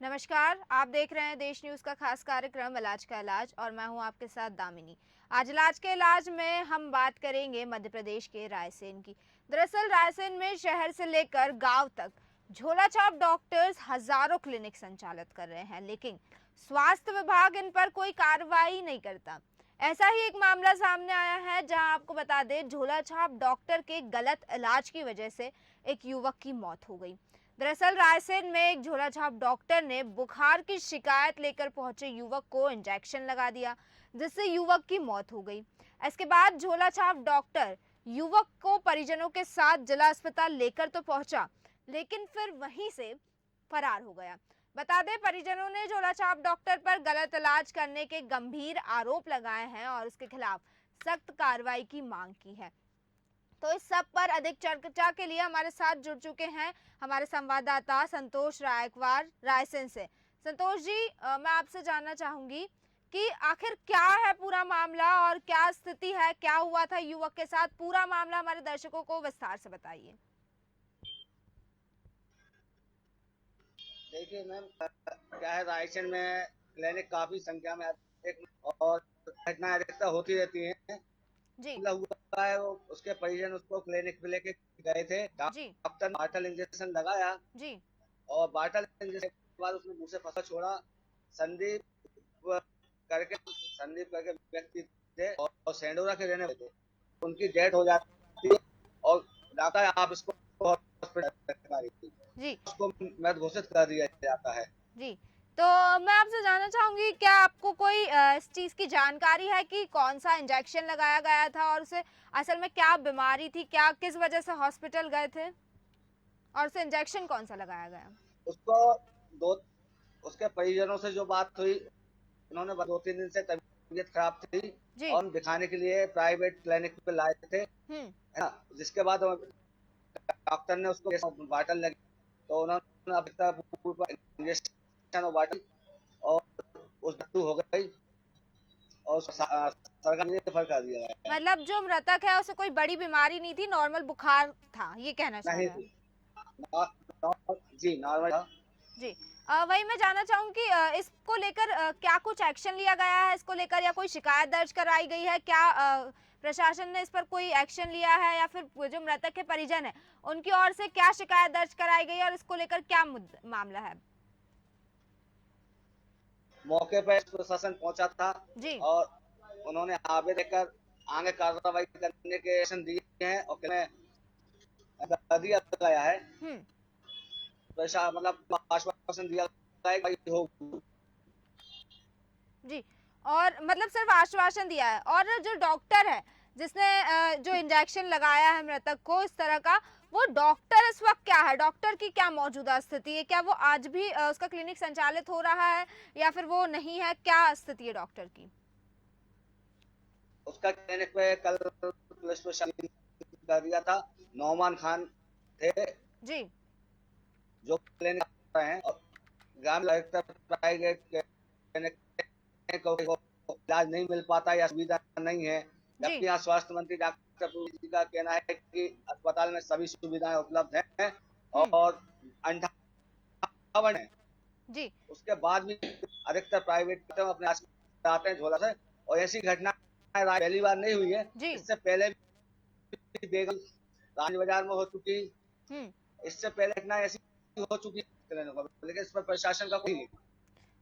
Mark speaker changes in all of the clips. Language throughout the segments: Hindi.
Speaker 1: नमस्कार, आप देख रहे हैं देश न्यूज़ का खास कार्यक्रम इलाज का इलाज और मैं हूं आपके साथ दामिनी। आज इलाज के इलाज में हम बात करेंगे मध्य प्रदेश के रायसेन की। दरअसल रायसेन में शहर से लेकर गांव तक झोला छाप डॉक्टर्स हजारों क्लिनिक संचालित कर रहे हैं, लेकिन स्वास्थ्य विभाग इन पर कोई कार्रवाई नहीं करता। ऐसा ही एक मामला सामने आया है, जहां आपको बता दें झोला छाप डॉक्टर के गलत इलाज की वजह से एक युवक की मौत हो गई। दरअसल रायसेन में एक झोलाछाप डॉक्टर ने बुखार की शिकायत लेकर पहुंचे युवक को इंजेक्शन लगा दिया, जिससे युवक की मौत हो गई। इसके बाद झोलाछाप डॉक्टर युवक को परिजनों के साथ जिला अस्पताल लेकर तो पहुंचा, लेकिन फिर वहीं से फरार हो गया। बता दें, परिजनों ने झोलाछाप डॉक्टर पर गलत इलाज करने के गंभीर आरोप लगाए हैं और उसके खिलाफ सख्त कार्रवाई की मांग की है। तो इस सब पर अधिक चर्चा के लिए हमारे साथ जुड़ चुके हैं हमारे संवाददाता संतोष रायकवार रायसेन से। संतोष जी, मैं आपसे जानना चाहूंगी कि आखिर क्या है पूरा मामला और क्या स्थिति है, क्या हुआ था युवक के साथ, पूरा मामला हमारे दर्शकों को विस्तार से बताइए।
Speaker 2: देखिए मैम, क्या है रायसेन में क्लिनिक काफी संख्या में एक और घटनाएं अधिकतर होती रहती हैं।
Speaker 1: जी।
Speaker 2: हमला हुआ है वो उसके परिजन उसको क्लिनिक पे लेके गए थे।
Speaker 1: जी।
Speaker 2: डॉक्टर ने बाटल इंजेक्शन लगाया
Speaker 1: जी।
Speaker 2: और बाटल इंजेक्शन के बाद उसने मुंह से फंसा छोड़ा। संदीप संदीप करके व्यक्ति थे और सेंडोरा के रहने वाले थे। उनकी डेथ हो जाती है और डॉक्टर आप इसको हॉस्पिटल
Speaker 1: जी।
Speaker 2: उसको मृत घोषित कर दिया जाता है।
Speaker 1: जी। तो मैं आपसे जानना चाहूंगी, क्या आपको कोई इस चीज की जानकारी है कि कौन सा इंजेक्शन लगाया गया था और उसे असल में क्या बीमारी थी, क्या किस वजह से हॉस्पिटल गए थे और उसे इंजेक्शन कौन सा लगाया गया?
Speaker 2: उसको दो उसके परिजनों से जो बात हुई, उन्होंने 2-3 दिन से तबीयत खराब थी
Speaker 1: जी।
Speaker 2: और हम दिखाने के लिए प्राइवेट क्लिनिक पे लाए थे,
Speaker 1: हुँ।
Speaker 2: है ना? जिसके बाद डॉक्टर ने उसको बाटल लगी तो उन्होंने अब तक इंजेक्शन और बाटल और उस मृत्यु हो गई और सरकार ने रेफर कर दिया है।
Speaker 1: मतलब जो मृतक है उसे कोई बड़ी बीमारी नहीं थी, नॉर्मल बुखार था, ये कहना चाह
Speaker 2: नहीं
Speaker 1: रहे हैं?
Speaker 2: थी। जी नॉर्मल था।
Speaker 1: जी। वही मैं जानना चाहूँगी कि इसको लेकर क्या कुछ एक्शन लिया गया है इसको लेकर, या कोई शिकायत दर्ज कराई गई है? क्या प्रशासन ने इस पर कोई एक्शन लिया है, या फिर वो जो मृतक के परिजन हैं, उनकी ओर से क्या शिकायत दर्ज कराई गई है और इसको लेकर क्या मामला है?
Speaker 2: मौके पर प्रशासन पहुंचा था
Speaker 1: जी।
Speaker 2: और उन्होंने आगे देकर आगे कार्रवाई करने के आश्वासन दिए हैं और दिया गया है।
Speaker 1: हुँ।
Speaker 2: मतलब आश्वासन दिया गया है कि हो।
Speaker 1: जी। और मतलब सिर्फ आश्वासन दिया है, और जो डॉक्टर है जिसने जो इंजेक्शन लगाया है मृतक को इस तरह का, वो डॉक्टर इस वक्त क्या है, डॉक्टर की क्या मौजूदा स्थिति है? क्या वो आज भी उसका क्लिनिक संचालित हो रहा है या फिर वो नहीं है? क्या स्थिति है डॉक्टर की?
Speaker 2: उसका क्लिनिक पे कल पुलिस प्रशासन कर दिया था। नौमान खान थे
Speaker 1: जी।
Speaker 2: जो क्लिनिक रहे हैं और ग्राम प्राइवेट क्लिनिक को इलाज नहीं मिल पाता या सुविधा नहीं है,
Speaker 1: जी।
Speaker 2: जबकि यहाँ स्वास्थ्य मंत्री डॉक्टर प्रभु जी का कहना है कि अस्पताल में सभी सुविधाएं उपलब्ध हैं
Speaker 1: हम्म।
Speaker 2: और 58 है।
Speaker 1: जी।
Speaker 2: उसके बाद भी अधिकतर प्राइवेट अपने अस्पताल आते हैं झोला से और ऐसी घटना पहली बार नहीं हुई है।
Speaker 1: जी।
Speaker 2: इससे पहले भी बेगम राज बाजार में हो चुकी,
Speaker 1: हम्म।
Speaker 2: इससे पहले घटना ऐसी हो चुकी है, लेकिन इस पर प्रशासन का कोई नहीं।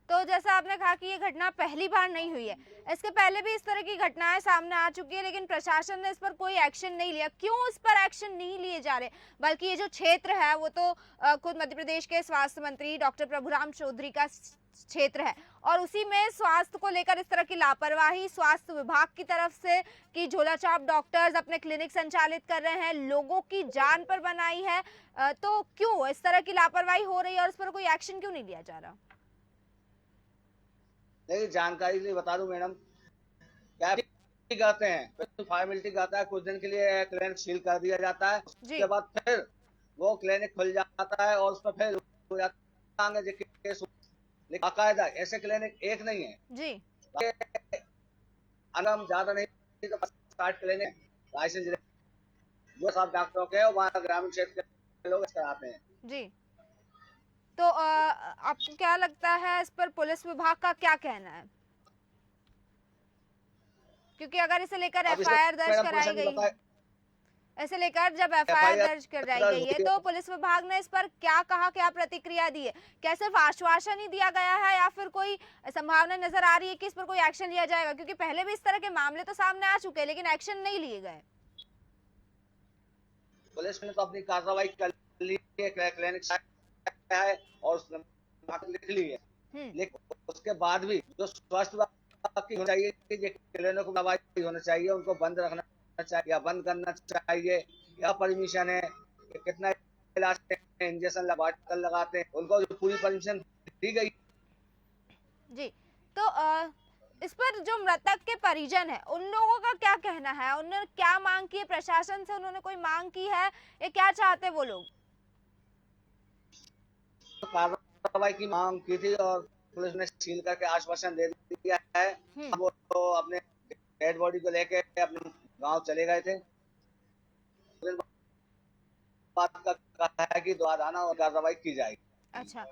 Speaker 1: तो जैसा आपने कहा कि ये घटना पहली बार नहीं हुई है, इसके पहले भी इस तरह की घटनाएं सामने आ चुकी है, लेकिन प्रशासन ने इस पर कोई एक्शन नहीं लिया। क्यों इस पर एक्शन नहीं लिए जा रहे? बल्कि ये जो क्षेत्र है वो तो खुद मध्य प्रदेश के स्वास्थ्य मंत्री डॉक्टर प्रभुराम चौधरी का क्षेत्र है, और उसी में स्वास्थ्य को लेकर इस तरह की लापरवाही स्वास्थ्य विभाग की तरफ से कि झोलाछाप डॉक्टर्स अपने क्लिनिक संचालित कर रहे हैं, लोगों की जान पर बनाई है, तो क्यों इस तरह की लापरवाही हो रही है और इस पर कोई एक्शन क्यों नहीं लिया जा रहा?
Speaker 2: नहीं, जानकारी के लिए बता दूं मैडम, क्या करते हैं फॉर्मेलिटी करता है, कुछ दिन के लिए क्लिनिक सील कर दिया जाता है, उसके
Speaker 1: जी।
Speaker 2: बाद फिर वो क्लिनिक खुल जाता है और उस पर फिर हो जाता है केस। लेकिन बाकायदा ऐसे क्लिनिक एक नहीं है,
Speaker 1: जी।
Speaker 2: अनम ज्यादा नहीं तो 60 क्लिनिक रायसेन जिले जो सब डॉक्टरों के वहाँ ग्रामीण क्षेत्र के लोग कराते हैं।
Speaker 1: जी। तो आपको क्या लगता है इस पर पुलिस विभाग का क्या कहना है? क्योंकि अगर इसे लेकर
Speaker 2: अब इसमें
Speaker 1: एफआईआर दर्ज
Speaker 2: मैडम पुलिस
Speaker 1: कराई
Speaker 2: ने
Speaker 1: गई,
Speaker 2: बताया,
Speaker 1: ऐसे लेकर जब एफआईआर
Speaker 2: एफआईआर
Speaker 1: दर्ज कराई
Speaker 2: दर्ज
Speaker 1: गई है
Speaker 2: हुई है।
Speaker 1: तो पुलिस विभाग ने इस पर क्या कहा, क्या प्रतिक्रिया दी है? क्या सिर्फ आश्वासन ही दिया गया है या फिर कोई संभावना नजर आ रही है कि इस पर कोई एक्शन लिया जाएगा? क्योंकि पहले भी इस तरह के मामले तो सामने आ चुके हैं लेकिन एक्शन नहीं लिए गए।
Speaker 2: पुलिस ने तो अपनी कार्रवाई कर ली है, क्लिनिक है और उसने लिख ली है,
Speaker 1: हम्म।
Speaker 2: लेकिन उसके बाद भी जो स्वास्थ्य विभाग की होनी चाहिए कि ये क्लिनिक में दवाई होना चाहिए, उनको बंद रखना चाहिए या बंद करना चाहिए, या परमिशन है कि कितना इलाज इंजेक्शन वाटर लगाते हैं, उनको जो पूरी परमिशन दी गई।
Speaker 1: जी। तो इस पर जो मृतक के परिजन है उन लोगों का क्या कहना है? उन्होंने क्या मांग की है प्रशासन से? उन्होंने कोई मांग की है या क्या चाहते वो लोग?
Speaker 2: तो कार्रवाई की मांग की थी और पुलिस ने सील करके आश्वासन दे दिया है।
Speaker 1: हम्म।
Speaker 2: वो तो अपने डेड बॉडी को लेके अपने गांव चले गए थे। बात का कहा है कि दोबारा आना और कार्रवाई की जाएगी।
Speaker 1: अच्छा।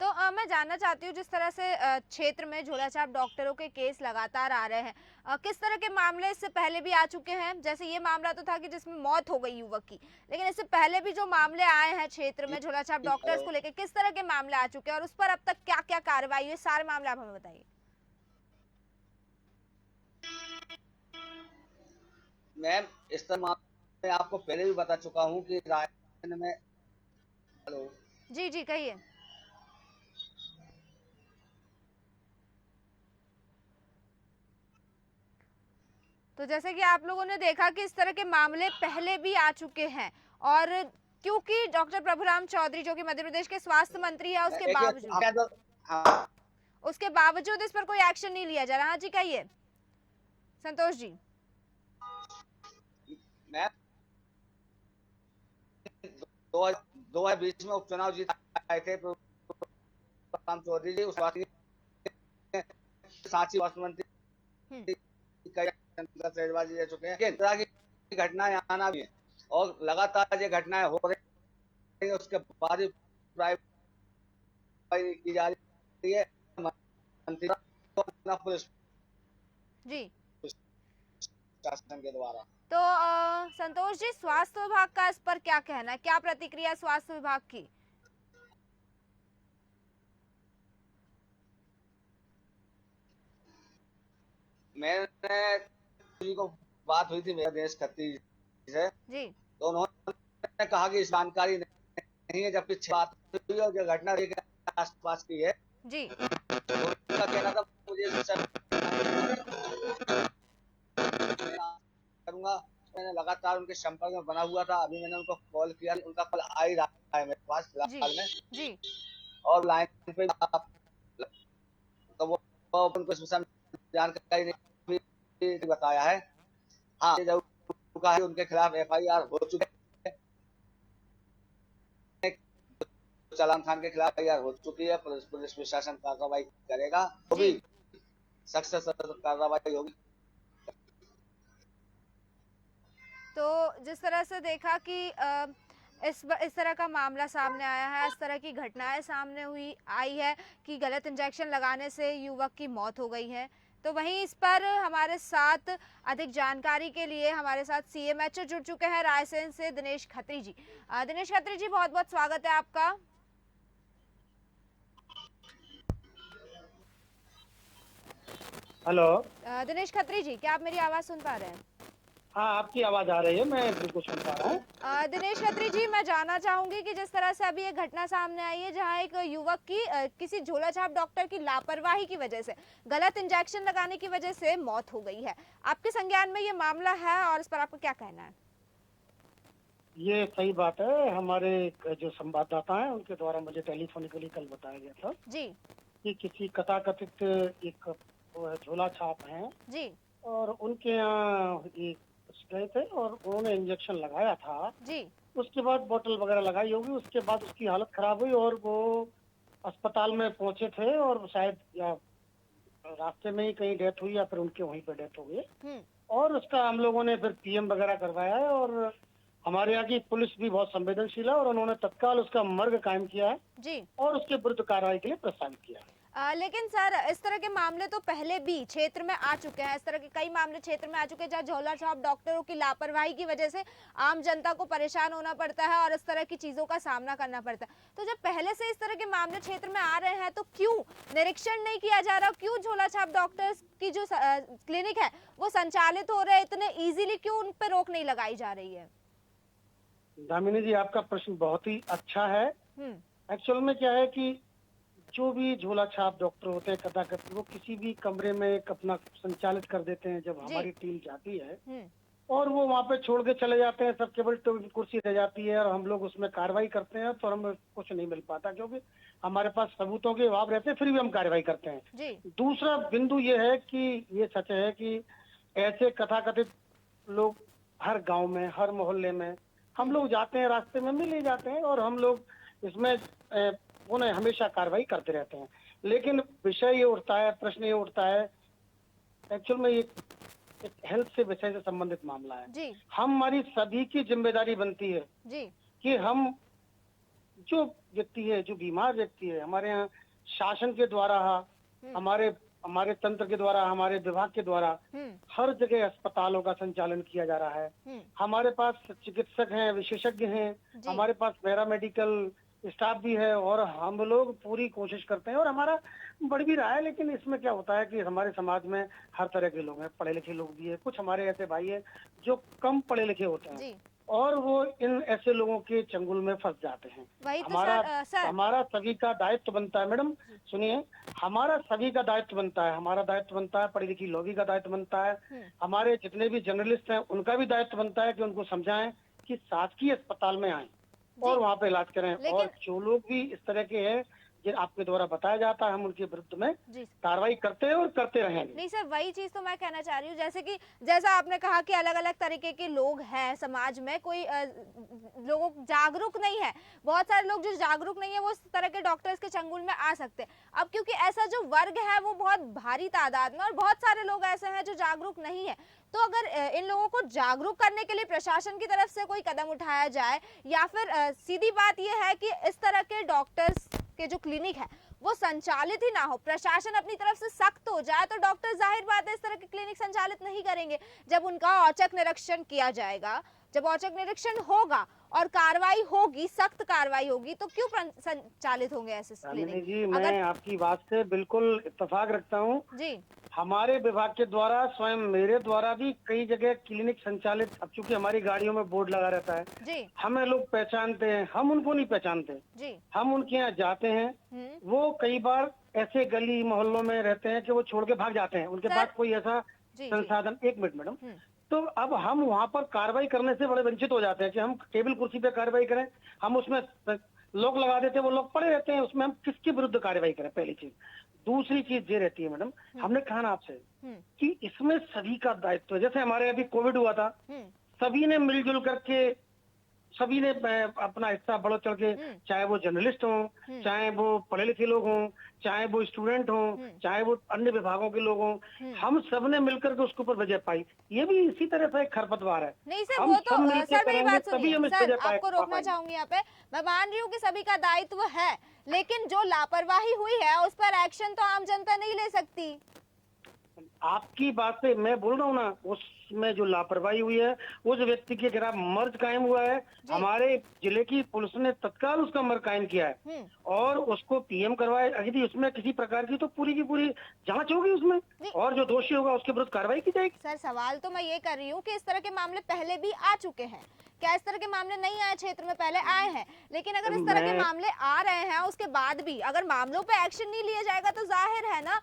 Speaker 1: तो मैं जानना चाहती हूँ जिस तरह से क्षेत्र में झोलाछाप डॉक्टरों के केस लगातार आ रहे हैं, किस तरह के मामले इससे पहले भी आ चुके हैं? जैसे ये मामला तो था कि जिसमें मौत हो गई युवक की, लेकिन इससे पहले भी जो मामले आए हैं क्षेत्र में झोलाछाप डॉक्टर्स को लेकर, किस तरह के मामले आ चुके हैं और उस पर अब तक क्या क्या कार्रवाई हुई? सारे मामले आप हमें बताइए।
Speaker 2: मैम, इस तरह मैं आपको पहले भी बता चुका हूँ कि रायसेन में, हेलो,
Speaker 1: जी जी कहिए। तो जैसे कि आप लोगों ने देखा कि इस तरह के मामले पहले भी आ चुके हैं, और क्योंकि डॉक्टर प्रभुराम चौधरी जो कि मध्य प्रदेश के स्वास्थ्य मंत्री है उसके
Speaker 2: एक
Speaker 1: बावजूद,
Speaker 2: हाँ,
Speaker 1: उसके बावजूद इस पर कोई एक्शन नहीं लिया जा रहा। हाँ जी कहिए संतोष जी।
Speaker 2: मैं 2020 में उपचुनाव जीत आए थे प्रभुराम चौधरी जी, उस बात सांची स्वास्थ्य मंत्री शेरबाजी रह चुके हैं। इस तरह की घटनाएं आना भी है और लगातार ये घटनाएं हो रही है, उसके बाद भी कार्रवाई की जा रही है। मंत्री पुलिस
Speaker 1: जी।
Speaker 2: शासन के द्वारा।
Speaker 1: तो संतोष जी, स्वास्थ्य विभाग का इस पर क्या कहना है? क्या प्रतिक्रिया है स्वास्थ्य विभाग की?
Speaker 2: मैंने जी को बात हुई थी मेरे देश खत्री से,
Speaker 1: जी
Speaker 2: तो उन्होंने कहा कि इस जानकारी नहीं है, जबकि बात हुई और जो घटना के आसपास की है,
Speaker 1: जी।
Speaker 2: तो उनका कहना था मुझे सर करूंगा। मैंने लगातार उनके संपर्क में बना हुआ था, अभी मैंने उनको कॉल किया, उनका कॉल आ ही रहा है मेरे पास
Speaker 1: जी।
Speaker 2: फिलहाल में,
Speaker 1: जी।
Speaker 2: और लाइन पे तो वो उनको इस विषय में जानकारी नहीं बताया है। हाँ, ये जरूर कहा है उनके खिलाफ एफआईआर हो चुके हैं, सलाम खान के खिलाफ एफआईआर हो चुकी है, पुलिस प्रशासन कार्रवाई करेगा, तो भी सख्त से सख्त कार्रवाई होगी।
Speaker 1: तो जिस तरह से देखा कि इस तरह का मामला सामने आया है, इस तरह की घटनाएं सामने आई है कि गलत इंजेक्शन लगाने से युवक की मौत हो गई है, तो वहीं इस पर हमारे साथ अधिक जानकारी के लिए हमारे साथ सीएमएचओ जुड़ चुके हैं रायसेन से, दिनेश खत्री जी। दिनेश खत्री जी, बहुत बहुत स्वागत है आपका।
Speaker 3: हेलो।
Speaker 1: दिनेश खत्री जी, क्या आप मेरी आवाज सुन पा रहे हैं?
Speaker 3: हाँ, आपकी आवाज आ रही है, मैं बिल्कुल सुन पा रहा हूँ।
Speaker 1: दिनेश खत्री जी, मैं जानना चाहूंगी कि जिस तरह से अभी एक घटना सामने आई है जहां एक युवक की किसी झोलाछाप डॉक्टर की लापरवाही की वजह से, गलत इंजेक्शन लगाने की वजह से मौत हो गई है, आपके संज्ञान में ये मामला है और इस पर आपका क्या कहना है?
Speaker 3: ये सही बात है। हमारे जो संवाददाता हैं उनके द्वारा मुझे टेलीफोनिकली कल बताया गया था
Speaker 1: जी।
Speaker 3: कि किसी कथाकथित एक झोला छाप हैं
Speaker 1: जी।
Speaker 3: और उनके यहाँ एक गए थे और उन्होंने इंजेक्शन लगाया था।
Speaker 1: जी।
Speaker 3: उसके बाद बोतल वगैरह लगाई होगी, उसके बाद उसकी हालत खराब हुई और वो अस्पताल में पहुंचे थे और शायद या रास्ते में ही कहीं डेथ हुई या फिर उनके वहीं पे डेथ हो गई। और उसका हम लोगों ने फिर पीएम वगैरह करवाया है और हमारे यहाँ की पुलिस भी बहुत संवेदनशील है और उन्होंने तत्काल उसका मर्ग कायम किया है
Speaker 1: जी।
Speaker 3: और उसके विरुद्ध कार्रवाई के लिए प्रस्तावित किया है।
Speaker 1: लेकिन सर इस तरह के मामले तो पहले भी क्षेत्र में आ चुके हैं। इस तरह के कई मामले क्षेत्र में आ चुके हैं जहाँ झोला छाप डॉक्टरों की लापरवाही की वजह से आम जनता को परेशान होना पड़ता है और इस तरह की चीजों का सामना करना पड़ता है। तो जब पहले से इस तरह के मामले क्षेत्र में आ रहे हैं तो क्यों निरीक्षण नहीं किया जा रहा? क्यों झोला छाप डॉक्टर्स की जो क्लिनिक है वो संचालित हो रहे हैं इतने ईजिली, क्यों उन पर रोक नहीं लगाई जा रही है?
Speaker 3: दामिनी जी, आपका प्रश्न बहुत ही अच्छा है। एक्चुअल में क्या है कि जो भी झोला छाप डॉक्टर होते हैं कदाकत वो किसी भी कमरे में एक अपना संचालित कर देते हैं। जब हमारी टीम जाती है और वो वहाँ पे छोड़ के चले जाते हैं, सब केवल कुर्सी रह जाती है और हम लोग उसमें कार्रवाई करते हैं तो हमें कुछ नहीं मिल पाता क्योंकि हमारे पास सबूतों के अभाव रहते हैं, फिर भी हम कार्रवाई करते हैं। दूसरा बिंदु ये है कि ये सच है कि ऐसे कथाकथित लोग हर गाँव में, हर मोहल्ले में हम लोग जाते हैं, रास्ते में मिल ही जाते हैं और हम लोग इसमें उन्हें हमेशा कार्रवाई करते रहते हैं। लेकिन विषय ये उठता है, प्रश्न ये उठता है, एक्चुअल में ये एक हेल्थ से विषय से संबंधित मामला है जी। हमारी सभी की जिम्मेदारी बनती है जी कि हम जो व्यक्ति है, जो बीमार व्यक्ति है, हमारे यहाँ शासन के द्वारा, हमारे तंत्र के द्वारा, हमारे विभाग के द्वारा हर जगह अस्पतालों का संचालन किया जा रहा है। हमारे पास चिकित्सक हैं, विशेषज्ञ हैं, हमारे पास पैरामेडिकल स्टाफ भी है और हम लोग पूरी कोशिश करते हैं और हमारा बढ़ भी रहा है। लेकिन इसमें क्या होता है कि हमारे समाज में हर तरह के लोग हैं, पढ़े लिखे लोग भी है, कुछ हमारे ऐसे भाई है जो कम पढ़े लिखे होते हैं और वो इन ऐसे लोगों के चंगुल में फंस जाते हैं। हमारा सभी का दायित्व बनता है, मैडम सुनिए, हमारा सभी का दायित्व बनता है, हमारा दायित्व बनता है, पढ़ी लिखी लोगों का दायित्व बनता है, हमारे जितने भी जर्नलिस्ट हैं उनका भी दायित्व बनता है कि उनको समझाएं कि शासकीय अस्पताल में आए और वहाँ पे इलाज करें। और जो लोग भी इस तरह के हैं जो आपके द्वारा बताया जाता है, हम उनके विरुद्ध में कार्रवाई करते हैं और करते रहेंगे।
Speaker 1: नहीं सर, वही चीज तो मैं कहना चाह रही हूँ, जैसा आपने कहा कि अलग अलग तरीके के लोग हैं समाज में, कोई लोग जागरूक नहीं है, बहुत सारे लोग जो जागरूक नहीं है वो इस तरह के डॉक्टर्स के चंगुल में आ सकते हैं। अब क्योंकि ऐसा जो वर्ग है वो बहुत भारी तादाद में और बहुत सारे लोग ऐसे हैं जो जागरूक नहीं है, तो अगर इन लोगों को जागरूक करने के लिए प्रशासन की तरफ से कोई कदम उठाया जाए या फिर सीधी बात यह है कि इस तरह के डॉक्टर्स के जो क्लिनिक है वो संचालित ही ना हो, प्रशासन अपनी तरफ से सख्त हो जाए, तो डॉक्टर जाहिर बात है इस तरह के क्लिनिक संचालित नहीं करेंगे। जब उनका औचक निरीक्षण किया जाएगा, जब औचक निरीक्षण होगा और कार्रवाई होगी, सख्त कार्रवाई होगी, तो क्यों संचालित होंगे ऐसे क्लिनिक?
Speaker 3: जी, मैं आपकी बात से बिल्कुल इत्तेफाक रखता हूँ जी। हमारे विभाग के द्वारा, स्वयं मेरे द्वारा भी कई जगह क्लिनिक संचालित, अब चूंकि हमारी गाड़ियों में बोर्ड लगा रहता है जी, हमें लोग पहचानते हैं, हम उनको नहीं पहचानते जी। हम उनके यहाँ जाते हैं, वो कई बार ऐसे गली मोहल्लों में रहते हैं कि वो छोड़ के भाग जाते हैं, उनके पास कोई ऐसा संसाधन। एक मिनट मैडम, तो अब हम वहाँ पर कार्रवाई करने से बड़े वंचित हो जाते हैं कि हम टेबल कुर्सी पे कार्रवाई करें, हम उसमें लोग लगा देते हैं, वो लोग पड़े रहते हैं, उसमें हम किसके विरुद्ध कार्रवाई करें, पहली चीज। दूसरी चीज ये रहती है मैडम, हमने कहा ना आपसे कि इसमें सभी का दायित्व है। जैसे हमारे अभी कोविड हुआ था, सभी ने मिलजुल करके, सभी ने अपना हिस्सा बढ़ चढ़ के, चाहे वो जर्नलिस्ट हों, चाहे वो पढ़े लिखे लोग हों, चाहे वो स्टूडेंट हों, चाहे वो अन्य विभागों के लोग हों, हम सब ने मिलकर के उसके ऊपर विजय पाई। ये भी इसी तरह से एक खरपतवार है।
Speaker 1: नहीं सर, वो तो सर मेरी बात सुनिए सर, आपको रोकना चाहूंगी यहाँ पे। मैं मान रही हूँ कि सभी का दायित्व है, लेकिन जो लापरवाही हुई है उस पर एक्शन तो आम जनता नहीं ले सकती।
Speaker 3: आपकी बात से मैं बोल रहा हूँ ना, उसमें जो लापरवाही हुई है, उस व्यक्ति के खिलाफ मर्ज कायम हुआ है, हमारे जिले की पुलिस ने तत्काल उसका मर्ज कायम किया है और उसको पीएम करवाया। यदि उसमें किसी प्रकार की तो पूरी की पूरी जांच होगी उसमें, और जो दोषी होगा उसके विरुद्ध कार्रवाई की जाएगी।
Speaker 1: सर सवाल तो मैं ये कर रही हूँ कि इस तरह के मामले पहले भी आ चुके हैं, क्या इस तरह के मामले नहीं आए क्षेत्र में? पहले आए हैं, लेकिन अगर इस तरह के मामले आ रहे हैं उसके बाद भी अगर मामलों पे एक्शन नहीं लिया जाएगा तो जाहिर है ना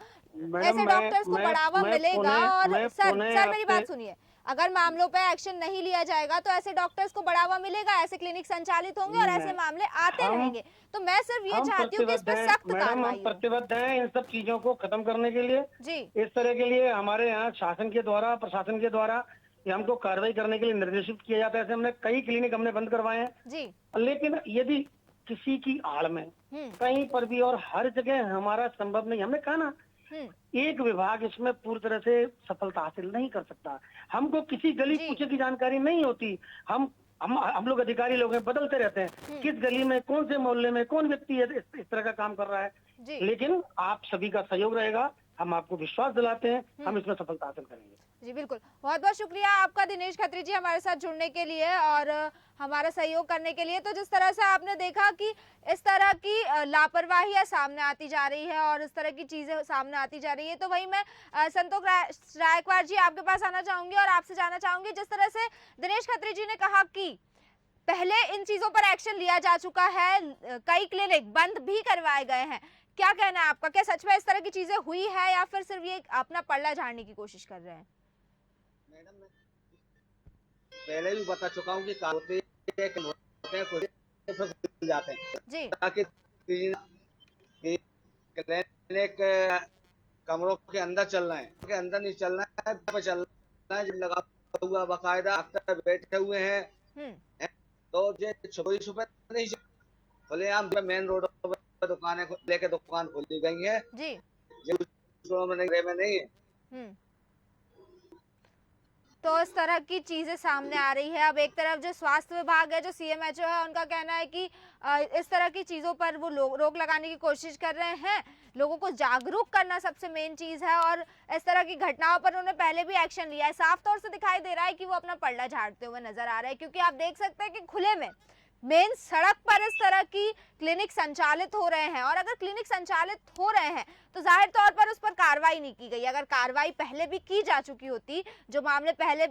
Speaker 1: ऐसे डॉक्टर्स को बढ़ावा मिलेगा। और सर मेरी बात सुनिए, अगर मामलों पे एक्शन नहीं लिया जाएगा तो ऐसे डॉक्टर्स को बढ़ावा मिलेगा, ऐसे क्लिनिक संचालित होंगे और ऐसे मामले आते रहेंगे। तो मैं सिर्फ ये चाहती हूँ कि इस पर सख्त कार्रवाई हो।
Speaker 3: प्रतिबद्ध हैं इन सब चीजों को खत्म करने के लिए जी। इस तरह के लिए हमारे यहाँ शासन के द्वारा, प्रशासन के द्वारा हमको कार्रवाई करने के लिए निर्देशित किया जाता है। ऐसे हमने कई क्लिनिक हमने बंद करवाए हैं जी। लेकिन यदि किसी की आड़ में कहीं पर भी, और हर जगह हमारा संभव नहीं, हमने कहा ना एक विभाग इसमें पूरी तरह से सफलता हासिल नहीं कर सकता। हमको किसी गली कूचे की जानकारी नहीं होती, हम हम लोग अधिकारी लोग हैं, बदलते रहते हैं, किस गली में कौन से मोहल्ले में कौन व्यक्ति है इस तरह का काम कर रहा है।
Speaker 1: जी
Speaker 3: लेकिन आप सभी का सहयोग रहेगा, हम आपको विश्वास दिलाते हैं, हम इसमें सफलता हासिल करेंगे।
Speaker 1: जी बिल्कुल, बहुत बहुत शुक्रिया आपका दिनेश खत्री जी हमारे साथ जुड़ने के लिए और हमारा सहयोग करने के लिए। तो जिस तरह से आपने देखा कि इस तरह की लापरवाहियां सामने आती जा रही है और इस तरह की चीजें सामने आती जा रही है, तो वही मैं संतोष रायकवार जी आपके पास आना चाहूंगी और आपसे जानना चाहूंगी, जिस तरह से दिनेश खत्री जी ने कहा कि पहले इन चीजों पर एक्शन लिया जा चुका है, कई क्लिनिक बंद भी करवाए गए हैं, क्या कहना है आपका? क्या सच में इस तरह की चीजें हुई है या फिर सिर्फ ये अपना पल्ला झाड़ने की कोशिश कर रहे हैं?
Speaker 2: मैडम मैं पहले भी बता चुका हूँ कि होते हैं खुल जाते हैं
Speaker 1: जी
Speaker 2: ताकि क्लिनिक कमरों के अंदर चलना है, के अंदर नहीं चलना है, पे चलना है, जो लगा हुआ बाकायदा डॉक्टर बैठे हुए हैं। तो ये छुपी छुपे नहीं, खुलेआम मेन रोड पर दुकानें लेके दुकान खोली गई है
Speaker 1: जी
Speaker 2: में नहीं है।
Speaker 1: तो इस तरह की चीजें सामने आ रही है। अब एक तरफ जो स्वास्थ्य विभाग है, जो सीएमएचओ है, उनका कहना है कि इस तरह की चीजों पर वो रोक लगाने की कोशिश कर रहे हैं, लोगों को जागरूक करना सबसे मेन चीज है और इस तरह की घटनाओं पर उन्होंने पहले भी एक्शन लिया है। साफ तौर से दिखाई दे रहा है कि वो अपना पल्ला झाड़ते हुए नजर आ रहे हैं, क्योंकि आप देख सकते हैं कि खुले में मेन सड़क पर इस तरह की क्लिनिक संचालित हो रहे हैं और अगर क्लिनिक संचालित हो रहे हैं तो जाहिर तौर पर उस पर कार्रवाई नहीं की गई। अगर कार्रवाई पहले भी की जा चुकी होती, जो मामले पहले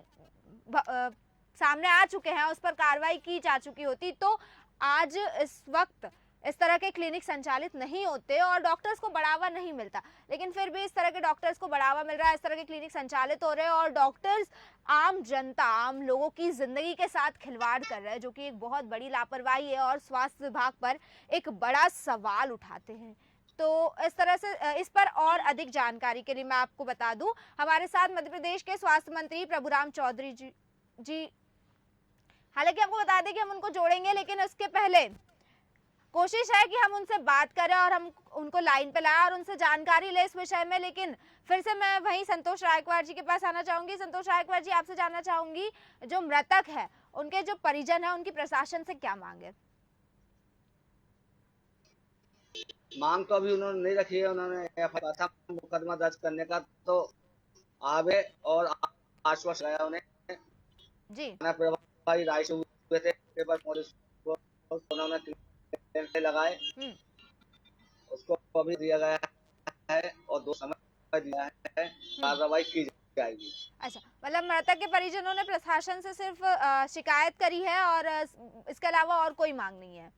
Speaker 1: सामने आ चुके हैं उस पर कार्रवाई की जा चुकी होती, तो आज इस वक्त इस तरह के क्लिनिक संचालित नहीं होते और डॉक्टर्स को बढ़ावा नहीं मिलता। लेकिन फिर भी इस तरह के डॉक्टर्स को बढ़ावा मिल रहा है, इस तरह के क्लिनिक संचालित हो रहे हैं और डॉक्टर्स आम जनता, आम लोगों की जिंदगी के साथ खिलवाड़ कर रहे हैं, जो कि एक बहुत बड़ी लापरवाही है और स्वास्थ्य विभाग पर एक बड़ा सवाल उठाते हैं। तो इस तरह से इस पर और अधिक जानकारी के लिए मैं आपको बता दूं, हमारे साथ मध्य प्रदेश के स्वास्थ्य मंत्री प्रभुराम चौधरी जी हालांकि आपको बता दें कि हम उनको जोड़ेंगे, लेकिन उसके पहले कोशिश है कि हम उनसे बात करें और हम उनको लाइन पे लाएं और उनसे जानकारी लें इस विषय में। लेकिन फिर से मैं वहीं संतोष रायकवार जी के पास आना चाहूंगी। संतोष रायकवार जी, आपसे जानना चाहूंगी, जो मृतक है उनके जो परिजन है, उनकी प्रशासन से क्या मांग है?
Speaker 2: मांग तो अभी उन्होंने नहीं रखी है, उन्होंने मुकदमा दर्ज करने का, तो आवे और आश्वासन दिया उन्हें
Speaker 1: जी
Speaker 2: प्रभारी राय से हुए थे पेपर पुलिस को, उन्होंने लगाए, उसको अभी दिया गया है और 2 समय दिया है, कार्रवाई की जाएगी।
Speaker 1: अच्छा, मतलब मृतक के परिजनों ने प्रशासन से सिर्फ शिकायत करी है और इसके अलावा और कोई मांग नहीं है?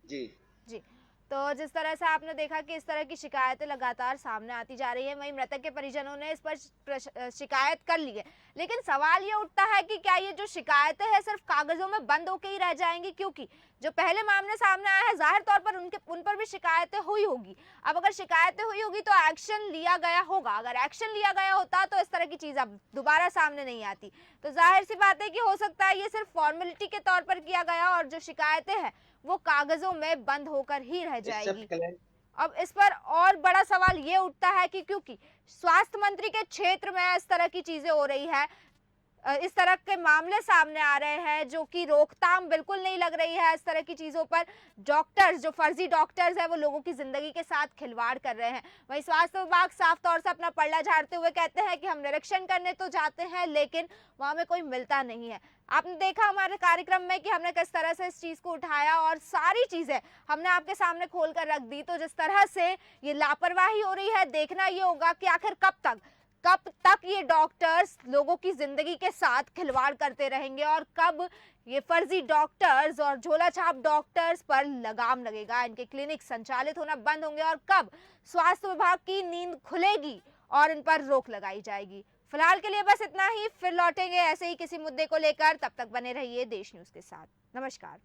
Speaker 2: जी
Speaker 1: जी, तो जिस तरह से आपने देखा कि इस तरह की शिकायतें लगातार सामने आती जा रही है, वहीं मृतक के परिजनों ने इस पर शिकायत कर ली है। लेकिन सवाल ये उठता है कि क्या ये जो शिकायतें हैं सिर्फ कागजों में बंद होकर ही रह जाएंगी, क्योंकि जो पहले मामले सामने आए हैं जाहिर तौर पर उन पर भी शिकायतें हुई होगी। अब अगर शिकायतें हुई होगी तो एक्शन लिया गया होगा, अगर एक्शन लिया गया होता तो इस तरह की चीज अब दोबारा सामने नहीं आती। तो जाहिर सी बात है कि हो सकता है ये सिर्फ फॉर्मेलिटी के तौर पर किया गया और जो शिकायतें हैं वो कागजों में बंद होकर ही रह जाएगी। अब इस पर और बड़ा सवाल ये उठता है कि क्योंकि स्वास्थ्य मंत्री के क्षेत्र में इस तरह की चीजें हो रही है, इस तरह के मामले सामने आ रहे हैं जो कि रोकथाम बिल्कुल नहीं लग रही है इस तरह की चीजों पर, डॉक्टर्स जो फर्जी डॉक्टर्स हैं वो लोगों की जिंदगी के साथ खिलवाड़ कर रहे हैं। वहीं स्वास्थ्य विभाग साफ तौर से अपना पल्ला झाड़ते हुए कहते हैं कि हम निरीक्षण करने तो जाते हैं लेकिन वहां में कोई मिलता नहीं है। आपने देखा हमारे कार्यक्रम में कि हमने किस तरह से इस चीज को उठाया और सारी चीजें हमने आपके सामने खोल कर रख दी। तो जिस तरह से ये लापरवाही हो रही है, देखना ये होगा कि आखिर कब तक ये डॉक्टर्स लोगों की जिंदगी के साथ खिलवाड़ करते रहेंगे और कब ये फर्जी डॉक्टर्स और झोला छाप डॉक्टर्स पर लगाम लगेगा, इनके क्लिनिक संचालित होना बंद होंगे और कब स्वास्थ्य विभाग की नींद खुलेगी और इन पर रोक लगाई जाएगी। फिलहाल के लिए बस इतना ही, फिर लौटेंगे ऐसे ही किसी मुद्दे को लेकर। तब तक बने रहिए देश न्यूज के साथ। नमस्कार।